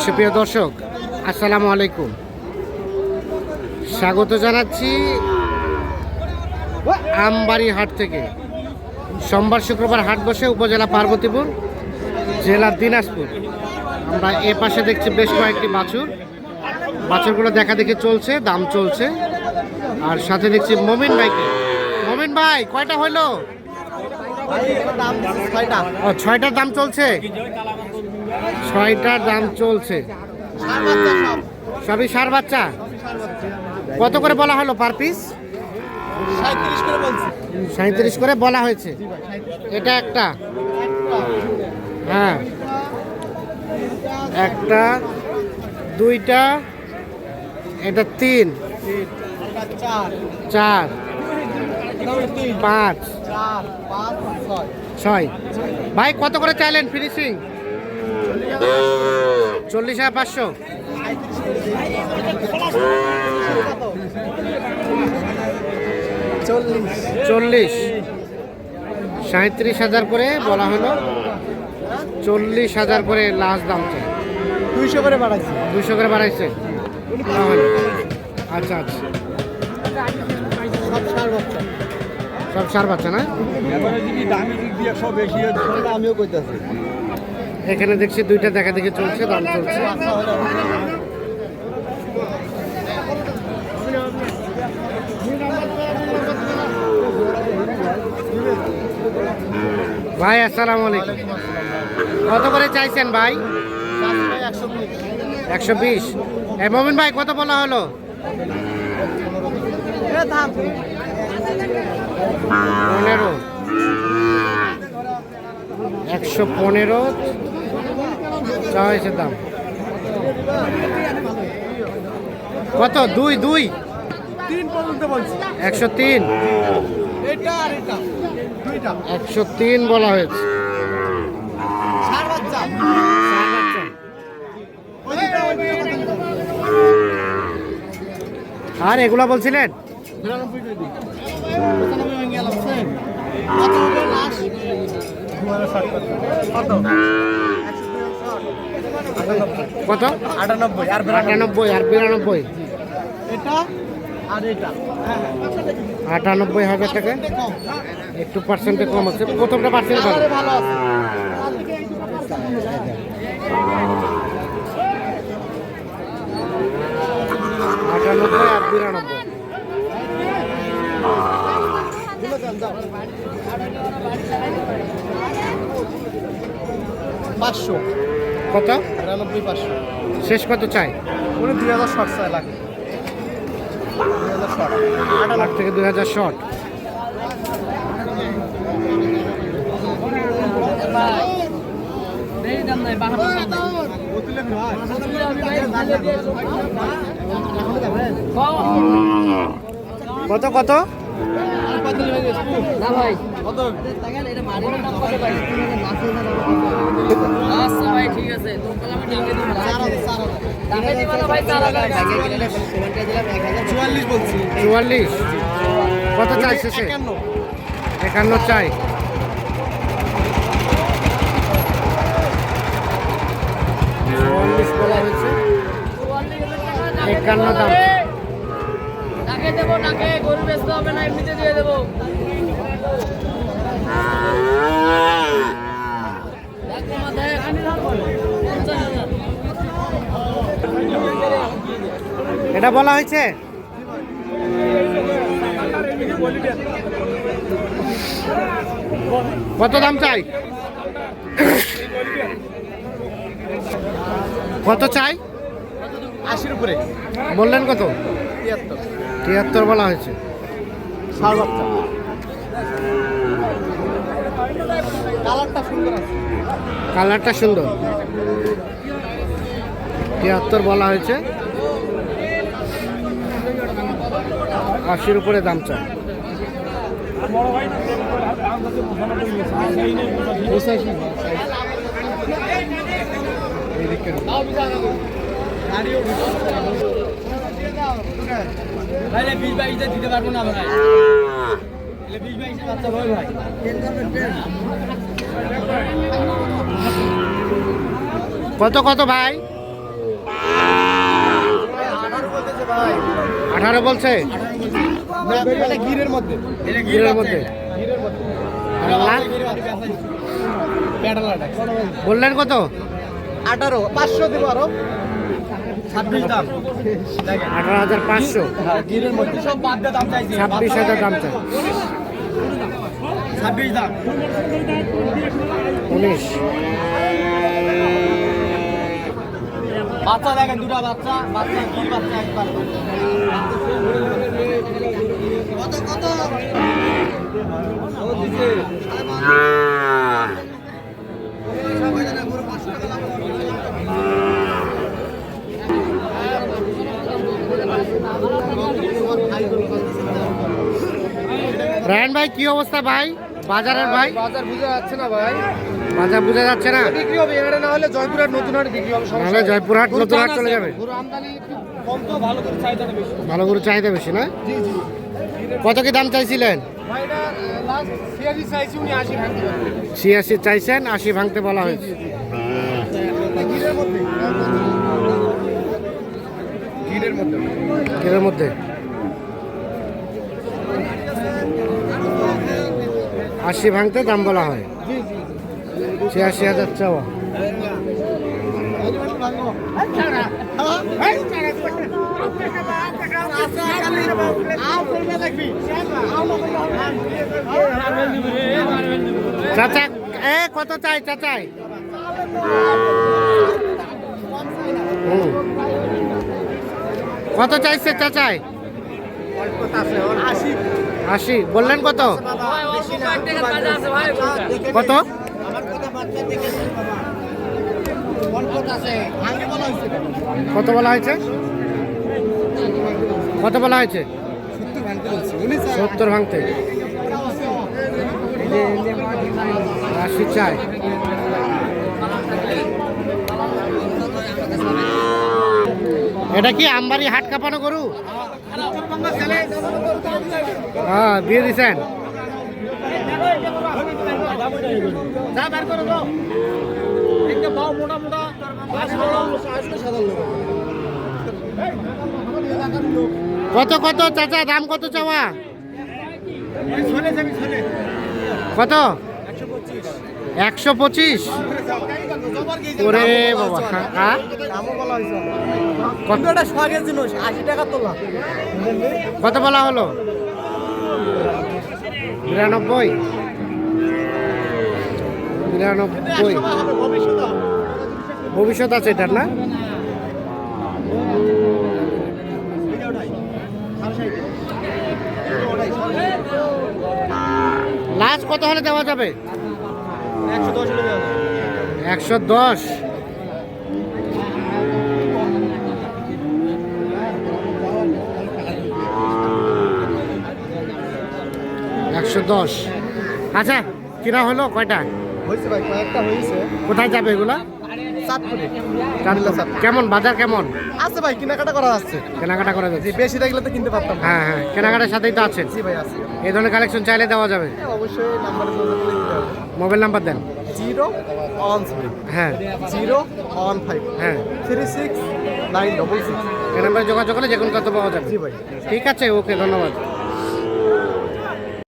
সুপ্রিয় দর্শক, আসসালামু আলাইকুম। স্বাগত জানাচ্ছি আমবাড়ি হাট থেকে। সোমবার শুক্রবার হাট বসে উপজেলা পার্বতীপুর, জেলা দিনাজপুর। আমরা এ পাশে দেখছি বেশ কয়েকটি বাছুরগুলো দেখা দেখে চলছে, দাম চলছে। আর সাথে দেখছি মমিন ভাইকে। মমিন ভাই, কয়টা হইলো? ও, 6টার দাম চলছে। 6টার দাম চলছে। সবই সার বাচ্চা। কত করে বলা হলো পার পিস? 37 করে বলা হয়েছে। এটা একটা, হ্যাঁ, একটা, দুইটা, এটা 3, 4, 5, 6। ভাই কত করে চাইলেন ফিনিশিং? 40,500। 40, 37,000 করে বলা হলো। 40,000 করে লাস্ট দাম চাই। 200 করে বাড়াইছে। 200 করে বাড়াইছে। আচ্ছা আচ্ছা, সব সার বাচ্চা না? আমিও কইতাছি, এখানে দেখছি দুইটা দেখা দেখে চলছে, দাম চলছে। ভাই আসসালামু আলাইকুম। কত করে চাইছেন ভাই? 120। মমিন ভাই কত বলা হলো? 15। 115 চাইছে দাম। কত? 2 পর্যন্ত বলছি। 103। এটা আর এটা দুইটা 103 বলা হয়েছে। সার বাচ্চা। আর এগুলা বলছিলেন? 92 করে দিই। 95 ভেঙে গেল সেম। কত হবে লাস্ট? 2060 কত? কত? 98 আর 98 আর 92। এটা আর এটা 98,000 টাকা। একটু পার্সেন্টে কম আছে। প্রথমটা পার্সেন্ট ভালো। ভালো আছে। 98 আর 92। 500 কত? 93 500। শেষ কত চাই? উনি 2000 শর্ট চাই লাগে। 2000 শর্ট 8 লাখ থেকে 2000 শর্ট। কত কত? না ভাই, কত? আচ্ছা ভাই, ঠিক আছে। তোমরা আমি টাকা দিব না। টাকা দিব না ভাই, 4,000 টাকা দিলে 44 বলছি। 44। কত চাই শেষে? 51 চাই। 44 বলা হয়েছে। 51 দাম। টাকা দেবো, টাকা গরু বেচতে হবে না, এমনিতে দিয়ে দেবো। এটা বলা হয়েছে। কত দাম চাই? কত চাই? 80 উপরে। বললেন কত? 73 73 বলা হয়েছে। সার বাচ্চা। কালারটা সুন্দর আছে। কালারটা সুন্দর। 73 বলা হয়েছে। 80 উপরে দাম চাই। ভাই 20-22 দিতে পারবো না ভাই। 20-22 বাচ্চা ভাই ভাই। কত কত ভাই? 18 বলছে না এটা গিরের মধ্যে গিরের মধ্যে। গিরের মধ্যে লাস্ট প্যাডালাটা বললেন কত? 18 500 দেব আরো 26 দাম 18,500। হ্যাঁ গিরের মধ্যে সব বাদ দিয়ে দাম চাইছি 26,000 দাম চাই। 26 দাম 19। বাচ্চা দেখেন দুটো বাচ্চা বাচ্চা কি বাচ্চা একবার কত কত ও দিছে রায়ন ভাই কি অবস্থা ভাই বাজারের ভাই? বাজার বুঝা যাচ্ছে না ভাই বাজার বোঝা যাচ্ছে না, বিক্রি হবে এখানে না হলে জয়পুরহাট নতুন হাটে বিক্রি হবে সমস্যা নাহলে নেই। জয়পুরহাট নতুন হাট চলে যাবে। গরু আমদানি একটু কম তো ভালো করে চাহিদাটা বেশি ভালো করে চাহিদা বেশি না? জি জি কত কি দাম চাইছিলেন? ভাই এটা লাস্ট সিয়াজি চাইছি উনি 80 ভাঙতে পারবে 86 চাইছেন, 80 ভাঙতে বলা হয়েছে। গিরের মধ্যে গিরের মধ্যে এর মধ্যে 80 ভাঙতে দাম বলা হয়। জি জি 86,000 চাওয়া। চাচা কত চাই চাচাই? কত চাইছে চাচাই? 80 বললেন কত? কত কত বলা হয়েছে? কত বলা হয়েছে? 70 ভাঙতে। 80 চাই। এটা কি আমবাড়ি হাট কাঁপানো গরু? হ্যাঁ দিয়ে দিছেন। কত কত চাচা দাম কত চাওয়া? কত? 125। ওরে বাবা হ্যাঁ কত এটা সোয়াগের জিনিস 80 টাকা তোলা কত বলা হলো? 92। 92 ভবিষ্যৎ আছে এটার না? লাস্ট কত হলে দেওয়া যাবে? 110। 110। আচ্ছা কিনা হলো কয়টা? হয়েছে ভাই কয়েকটা হয়েছে কোথায় যাবে এগুলা? চাঁদপুরে কেমন বাজার কেমন? আছে ভাই কেনাকাটা করা যাচ্ছে কেনাকাটা করা জি যাচ্ছে? বেশি থাকলে তো কিনতে পারতাম না। হ্যাঁ হ্যাঁ কেনাকাটার সাথেই তো আছেন। জি ভাই আছে এই ধরনের কালেকশন চাইলে দেওয়া যাবে। হ্যাঁ, অবশ্যই নাম্বারে যোগাযোগ করে দিতে হবে মোবাইল নাম্বার দেন। 017 হ্যাঁ 015 হ্যাঁ 36 966 এই নাম্বারে যোগাযোগ করলে যে কোনো তথ্য পাওয়া যাবে। জি ভাই ঠিক আছে ওকে ধন্যবাদ।